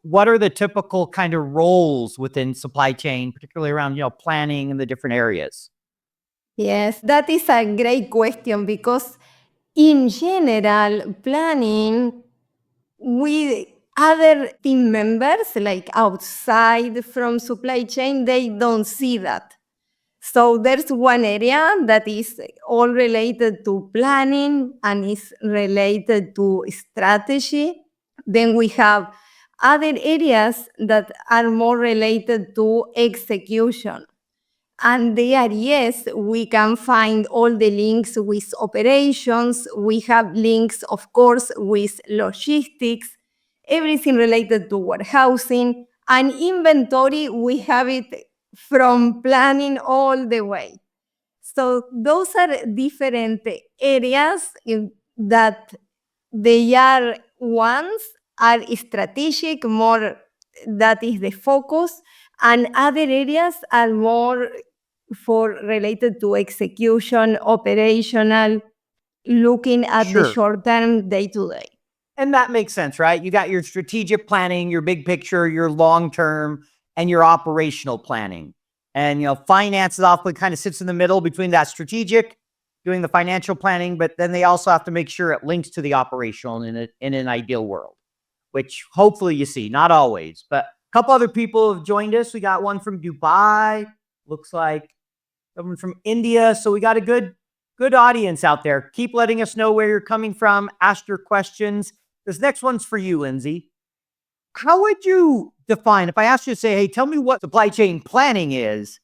what are the typical kind of roles within supply chain, particularly around, planning in the different areas? Yes, that is a great question because in general, planning with other team members, like outside from supply chain, they don't see that. So there's one area that is all related to planning and is related to strategy. Then we have other areas that are more related to execution. And there, yes, we can find all the links with operations. We have links, of course, with logistics, everything related to warehousing. And inventory, we have it from planning all the way. So those are different areas that they are ones are strategic, more that is the focus, and other areas are more for related to execution, operational, looking at the Sure. short term, day to day. And that makes sense, right? You got your strategic planning, your big picture, your long term, and your operational planning. And, finance is often kind of sits in the middle between that strategic, doing the financial planning, but then they also have to make sure it links to the operational in an ideal world, which hopefully you see, not always. But a couple other people have joined us. We got one from Dubai, looks like someone from India. So we got a good audience out there. Keep letting us know where you're coming from. Ask your questions. This next one's for you, Lyndsey. How would you define, if I asked you to say, hey, tell me what supply chain planning is,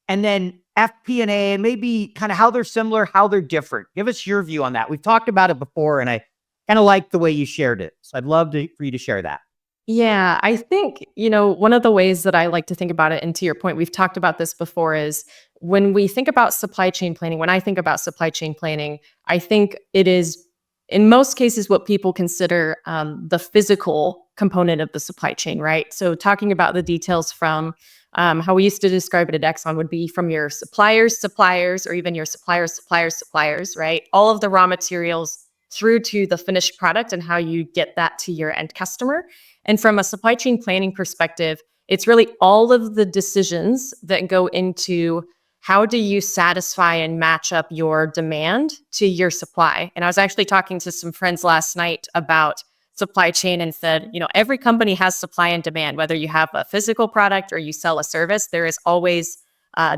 and then FP&A, and maybe kind of how they're similar, how they're different. Give us your view on that. We've talked about it before, and I kind of like the way you shared it. So I'd love for you to share that. Yeah, I think, one of the ways that I like to think about it, and to your point, we've talked about this before, is when we think about supply chain planning, when I think about supply chain planning, I think it is, in most cases, what people consider the physical component of the supply chain, right? So talking about the details from how we used to describe it at Exxon would be from your suppliers, or even your suppliers, right? All of the raw materials through to the finished product and how you get that to your end customer. And from a supply chain planning perspective, it's really all of the decisions that go into how do you satisfy and match up your demand to your supply. And I was actually talking to some friends last night about supply chain and said, every company has supply and demand. Whether you have a physical product or you sell a service, there is always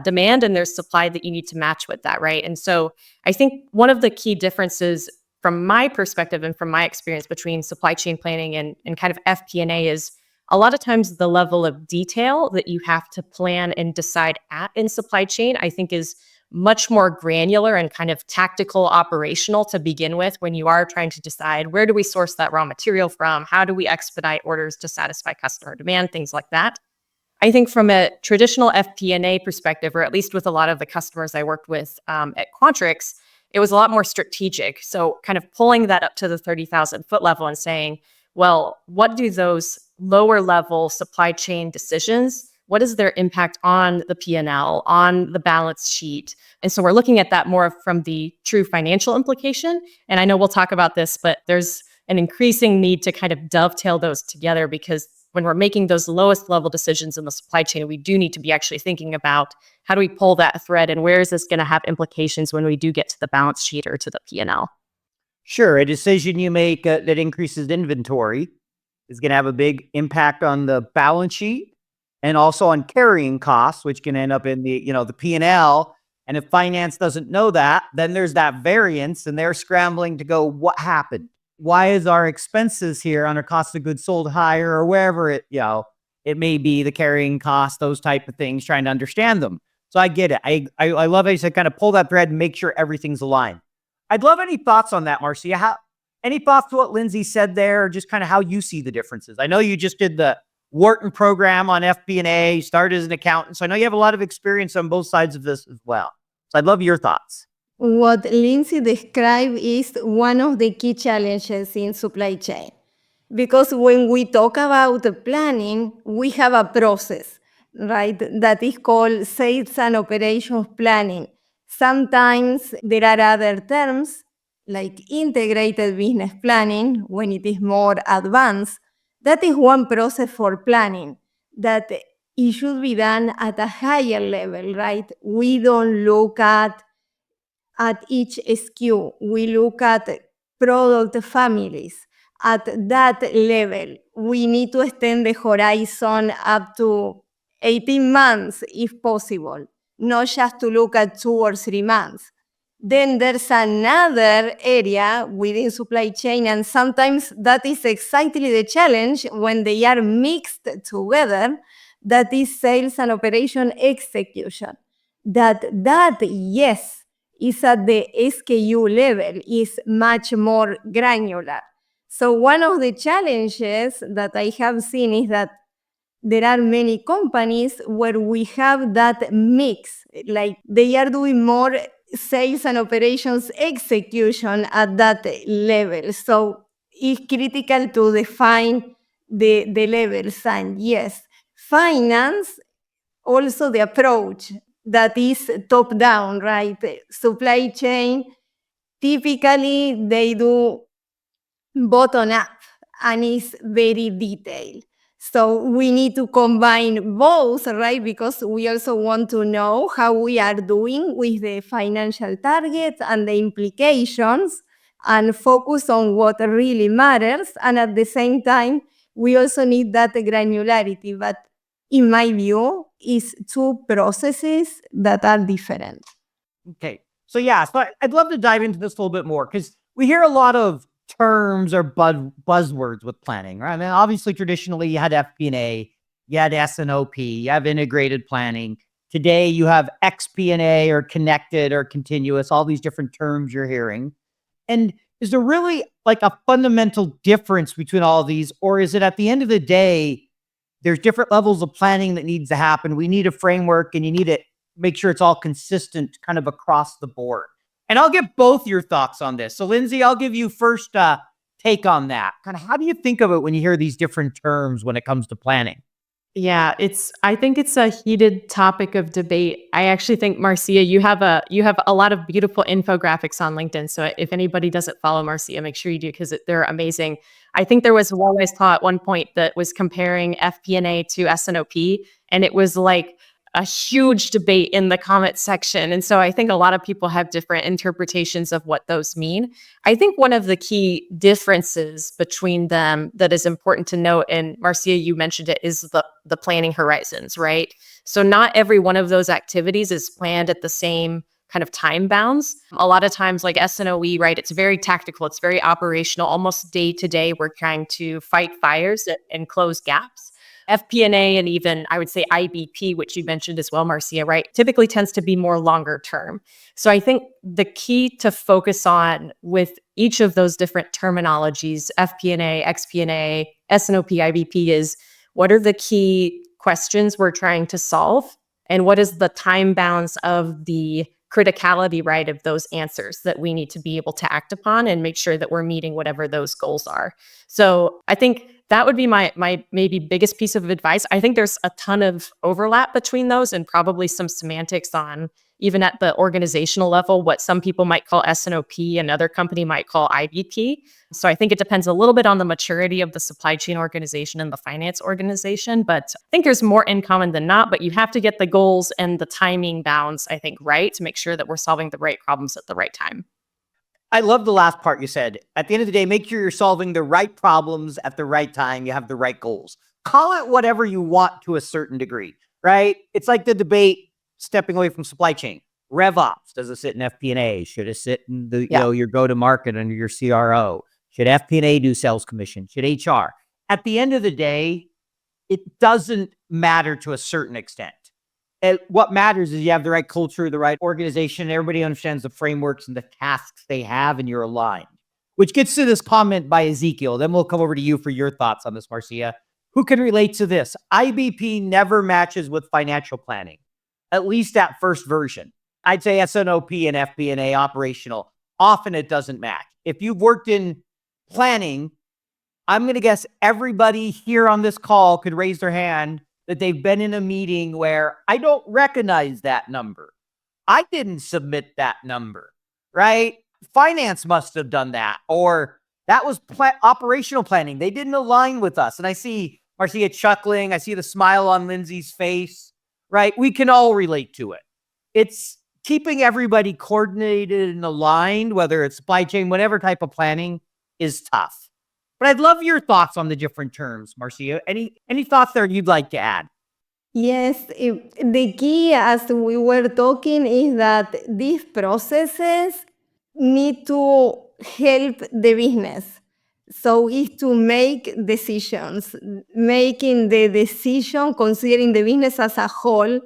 demand and there's supply that you need to match with that, right? And so I think one of the key differences from my perspective and from my experience between supply chain planning and kind of FP&A is a lot of times the level of detail that you have to plan and decide at in supply chain, I think is much more granular and kind of tactical, operational to begin with when you are trying to decide where do we source that raw material from, how do we expedite orders to satisfy customer demand, things like that. I think from a traditional FP&A perspective, or at least with a lot of the customers I worked with at Quantrix, it was a lot more strategic. So kind of pulling that up to the 30,000 foot level and saying, well, what do those lower level supply chain decisions, what is their impact on the P&L, on the balance sheet? And so we're looking at that more from the true financial implication. And I know we'll talk about this, but there's an increasing need to kind of dovetail those together, because when we're making those lowest level decisions in the supply chain, we do need to be actually thinking about how do we pull that thread and where is this going to have implications when we do get to the balance sheet or to the P&L? Sure. A decision you make that increases inventory is going to have a big impact on the balance sheet and also on carrying costs, which can end up in the P&L. And if finance doesn't know that, then there's that variance and they're scrambling to go, what happened? Why is our expenses here on our cost of goods sold higher, or wherever it may be, the carrying cost, those type of things, trying to understand them. So I get it. I love how you said kind of pull that thread and make sure everything's aligned. I'd love any thoughts on that, Marcia. Any thoughts to what Lyndsey said there, or just kind of how you see the differences? I know you just did the Wharton program on FP&A, started as an accountant, so I know you have a lot of experience on both sides of this as well. So I'd love your thoughts. What Lyndsey described is one of the key challenges in supply chain. Because when we talk about the planning, we have a process, right? That is called sales and operations planning. Sometimes there are other terms like integrated business planning when it is more advanced. That is one process for planning that it should be done at a higher level, right? We don't look at each SKU. We look at product families. At that level, we need to extend the horizon up to 18 months if possible, not just to look at 2 or 3 months. Then there's another area within supply chain, and sometimes that is exactly the challenge when they are mixed together, that is sales and operation execution. That yes, is at the SKU level, is much more granular. So one of the challenges that I have seen is that there are many companies where we have that mix, like they are doing more sales and operations execution at that level. So it's critical to define the levels. And yes, finance, also the approach that is top down, right? Supply chain, typically they do bottom up and it's very detailed. So we need to combine both, right? Because we also want to know how we are doing with the financial targets and the implications and focus on what really matters. And at the same time, we also need that granularity. But in my view, it's two processes that are different. Okay. So yeah, I'd love to dive into this a little bit more because we hear a lot of terms or buzzwords with planning, right? I mean, obviously, traditionally, you had FP&A, you had S&OP, you have integrated planning. Today, you have XP&A or connected or continuous, all these different terms you're hearing. And is there really like a fundamental difference between all of these? Or is it at the end of the day, there's different levels of planning that needs to happen? We need a framework and you need to make sure it's all consistent kind of across the board. And I'll get both your thoughts on this. So Lyndsey, I'll give you first take on that. Kind of how do you think of it when you hear these different terms when it comes to planning? Yeah, I think it's a heated topic of debate. I actually think, Marcia, you have a lot of beautiful infographics on LinkedIn. So if anybody doesn't follow Marcia, make sure you do because they're amazing. I think there was one I saw at one point that was comparing FP&A to S&OP, and it was like a huge debate in the comment section. And so I think a lot of people have different interpretations of what those mean. I think one of the key differences between them that is important to note, and Marcia, you mentioned it, is the planning horizons, right? So not every one of those activities is planned at the same kind of time bounds. A lot of times like S&OE, right, it's very tactical, it's very operational, almost day to day, we're trying to fight fires and close gaps. FP&A and even I would say IBP, which you mentioned as well, Marcia, right, typically tends to be more longer term. So I think the key to focus on with each of those different terminologies, FP&A, XP&A, S&OP, IBP, is what are the key questions we're trying to solve? And what is the time bounds of the criticality, right, of those answers that we need to be able to act upon and make sure that we're meeting whatever those goals are. So I think that would be my maybe biggest piece of advice. I think there's a ton of overlap between those and probably some semantics on even at the organizational level, what some people might call S&OP, another company might call IBP. So I think it depends a little bit on the maturity of the supply chain organization and the finance organization, but I think there's more in common than not, but you have to get the goals and the timing bounds, I think, right, to make sure that we're solving the right problems at the right time. I love the last part you said. At the end of the day, make sure you're solving the right problems at the right time. You have the right goals. Call it whatever you want to a certain degree, right? It's like the debate stepping away from supply chain. RevOps, does it sit in FP&A? Should it sit in the your go-to-market under your CRO? Should FP&A do sales commission? Should HR? At the end of the day, it doesn't matter to a certain extent. And what matters is you have the right culture, the right organization, everybody understands the frameworks and the tasks they have, and you're aligned. Which gets to this comment by Ezekiel. Then we'll come over to you for your thoughts on this, Marcia. Who can relate to this? IBP never matches with financial planning, at least that first version. I'd say S&OP and FP&A operational. Often it doesn't match. If you've worked in planning, I'm going to guess everybody here on this call could raise their hand that they've been in a meeting where I don't recognize that number. I didn't submit that number, right? Finance must have done that, or That was operational planning. They didn't align with us. And I see Marcia chuckling. I see the smile on Lyndsey's face, right? We can all relate to it. It's keeping everybody coordinated and aligned, whether it's supply chain, whatever type of planning, is tough. But I'd love your thoughts on the different terms, Marcia. Any thoughts there you'd like to add? Yes, the key, as we were talking, is that these processes need to help the business. So it's to make decisions, making the decision considering the business as a whole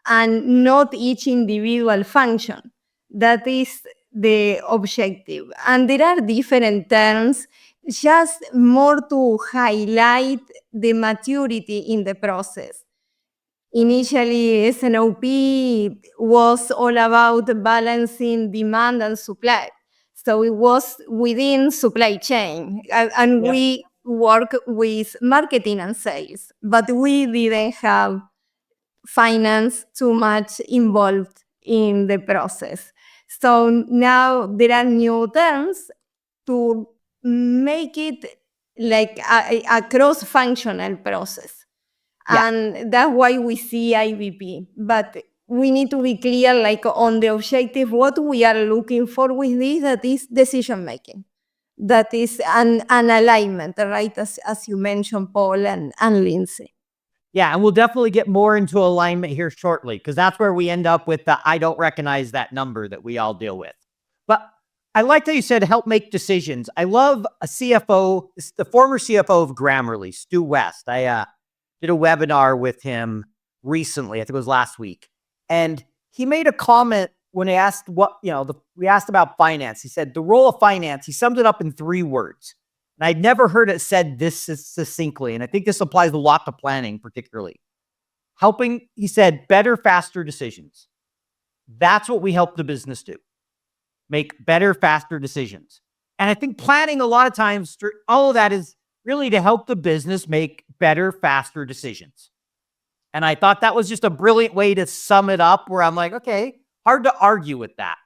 and not each individual function. That is the objective. And there are different terms, just more to highlight the maturity in the process. Initially, S&OP was all about balancing demand and supply. So it was within supply chain. And Yeah. we work with marketing and sales, but we didn't have finance too much involved in the process. So now there are new terms to make it like a cross-functional process. Yeah. And that's why we see IBP. But we need to be clear, like on the objective, what we are looking for with this, that is decision making. That is an alignment, right? As you mentioned, Paul and Lyndsey. Yeah, and we'll definitely get more into alignment here shortly, because that's where we end up with the I don't recognize that number that we all deal with. But I like that you said help make decisions. I love a CFO, the former CFO of Grammarly, Stu West. I did a webinar with him recently. I think it was last week. And he made a comment when I asked we asked about finance. He said the role of finance, he summed it up in 3 words. And I'd never heard it said this succinctly. And I think this applies a lot to planning, particularly. Helping, he said, better, faster decisions. That's what we help the business do. Make better, faster decisions. And I think planning, a lot of times, all of that is really to help the business make better, faster decisions. And I thought that was just a brilliant way to sum it up, where I'm like, okay, hard to argue with that.